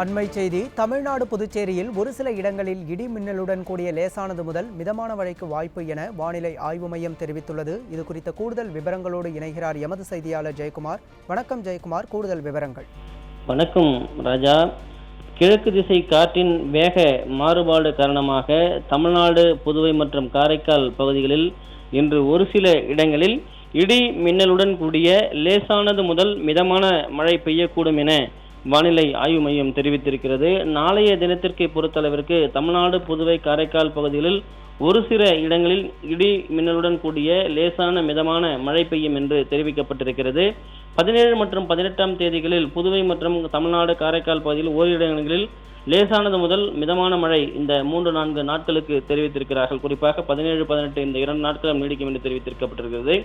அண்மை செய்தி. தமிழ்நாடு புதுச்சேரியில் ஒரு சில இடங்களில் இடி மின்னலுடன் கூடிய லேசானது முதல் மிதமான மழைக்கு வாய்ப்பு என வானிலை ஆய்வு மையம் தெரிவித்துள்ளது. இது குறித்த கூடுதல் விவரங்களோடு இணைகிறார் எமது செய்தியாளர் ஜெயக்குமார். வணக்கம் ஜெயக்குமார், கூடுதல் விவரங்கள். வணக்கம் ராஜா. கிழக்கு திசை காற்றின் வேக மாறுபாடு காரணமாக தமிழ்நாடு, புதுவை மற்றும் காரைக்கால் பகுதிகளில் இன்று ஒரு சில இடங்களில் இடி மின்னலுடன் கூடிய லேசானது முதல் மிதமான மழை பெய்யக்கூடும் என வானிலை ஆய்வு மையம் தெரிவித்திருக்கிறது. நாளைய தினத்திற்கு பொறுத்தளவிற்கு தமிழ்நாடு, புதுவை, காரைக்கால் பகுதிகளில் ஒரு சில இடங்களில் இடி மின்னலுடன் கூடிய லேசான மிதமான மழை பெய்யும் என்று தெரிவிக்கப்பட்டிருக்கிறது. 17 மற்றும் 18ஆம் தேதிகளில் புதுவை மற்றும் தமிழ்நாடு, காரைக்கால் பகுதியில் ஓரிரு இடங்களில் லேசானது முதல் மிதமான மழை இந்த 3-4 நாட்களுக்கு தெரிவித்திருக்கிறார்கள். குறிப்பாக 17, 18 இந்த 2 நாட்களும் நீடிக்கும் என்று தெரிவித்திருக்கப்பட்டிருக்கிறது.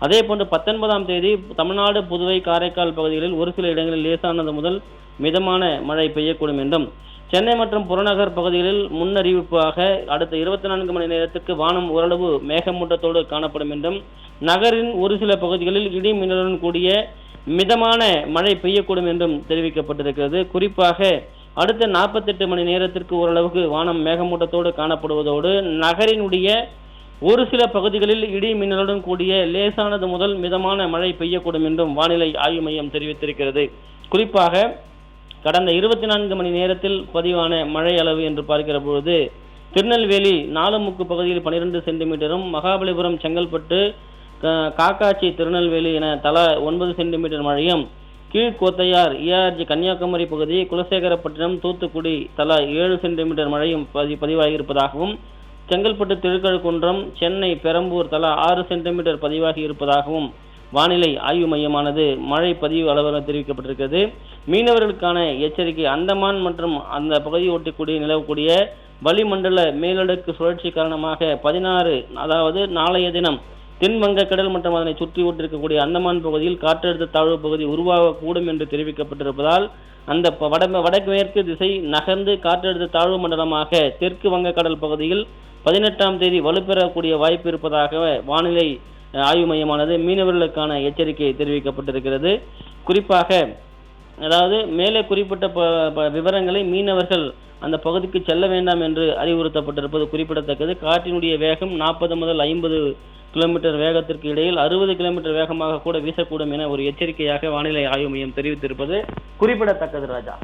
அதே போன்று 19ஆம் தேதி தமிழ்நாடு, புதுவை, காரைக்கால் பகுதிகளில் ஒரு சில இடங்களில் லேசானது முதல் மிதமான மழை பெய்யக்கூடும் என்றும், சென்னை மற்றும் புறநகர் பகுதிகளில் முன்னறிவிப்பாக அடுத்த 24 மணி நேரத்திற்கு வானம் ஓரளவு மேகமூட்டத்தோடு காணப்படும் என்றும், நகரின் ஒரு சில பகுதிகளில் இடி மின்னலுடன் கூடிய மிதமான மழை பெய்யக்கூடும் என்றும் தெரிவிக்கப்பட்டிருக்கிறது. குறிப்பாக அடுத்த 48 மணி நேரத்திற்கு ஓரளவுக்கு வானம் மேகமூட்டத்தோடு காணப்படுவதோடு நகரினுடைய ஒரு சில பகுதிகளில் இடி மின்னலுடன் கூடிய லேசானது முதல் மிதமான மழை பெய்யக்கூடும் என்றும் வானிலை ஆய்வு மையம் தெரிவித்திருக்கிறது. குறிப்பாக கடந்த 24 மணி நேரத்தில் பதிவான மழை அளவு என்று பார்க்கிற பொழுது திருநெல்வேலி நாலுமுக்கு பகுதியில் 12 சென்டிமீட்டரும், மகாபலிபுரம், செங்கல்பட்டு, காக்காட்சி, திருநெல்வேலி என தலா 9 சென்டிமீட்டர் மழையும், கீழ்கோத்தையார், ERG கன்னியாகுமரி பகுதி, குலசேகரப்பட்டினம், தூத்துக்குடி தலா 7 சென்டிமீட்டர் மழையும் பதிவாகியிருப்பதாகவும், செங்கல்பட்டு, திருக்கழுக்குன்றம், சென்னை, பெரம்பூர் தலா 6 சென்டிமீட்டர் பதிவாகி இருப்பதாகவும் வானிலை ஆய்வு மையமானது மழை பதிவு அளவில் தெரிவிக்கப்பட்டிருக்கிறது. மீனவர்களுக்கான எச்சரிக்கை. அந்தமான் மற்றும் அந்த பகுதியை ஒட்டிக்கூடிய நிலவக்கூடிய வளிமண்டல மேலடுக்கு சுழற்சி காரணமாக 16 அதாவது நாளைய தினம் தென் வங்கக்கடல் மற்றும் அதனை சுற்றி ஒட்டிருக்கக்கூடிய அந்தமான் பகுதியில் காற்றழுத்த தாழ்வு பகுதி உருவாகக்கூடும் என்று தெரிவிக்கப்பட்டிருப்பதால் அந்த வடக்கு மேற்கு திசை நகர்ந்து காற்றழுத்த தாழ்வு மண்டலமாக தெற்கு வங்கக்கடல் பகுதியில் 18ஆம் தேதி வலுப்பெறக்கூடிய வாய்ப்பு இருப்பதாக வானிலை ஆய்வு மையமானது மீனவர்களுக்கான எச்சரிக்கை தெரிவிக்கப்பட்டிருக்கிறது. குறிப்பாக அதாவது மேலே குறிப்பிட்ட விவரங்களை மீனவர்கள் அந்த பகுதிக்கு செல்ல வேண்டாம் என்று அறிவுறுத்தப்பட்டிருப்பது குறிப்பிடத்தக்கது. காற்றினுடைய வேகம் 40 முதல் 50 கிலோமீட்டர் வேகத்திற்கு இடையில் 60 கிலோமீட்டர் வேகமாக கூட வீசக்கூடும் என ஒரு எச்சரிக்கையாக வானிலை ஆய்வு மையம் தெரிவித்திருப்பது குறிப்பிடத்தக்கது ராஜா.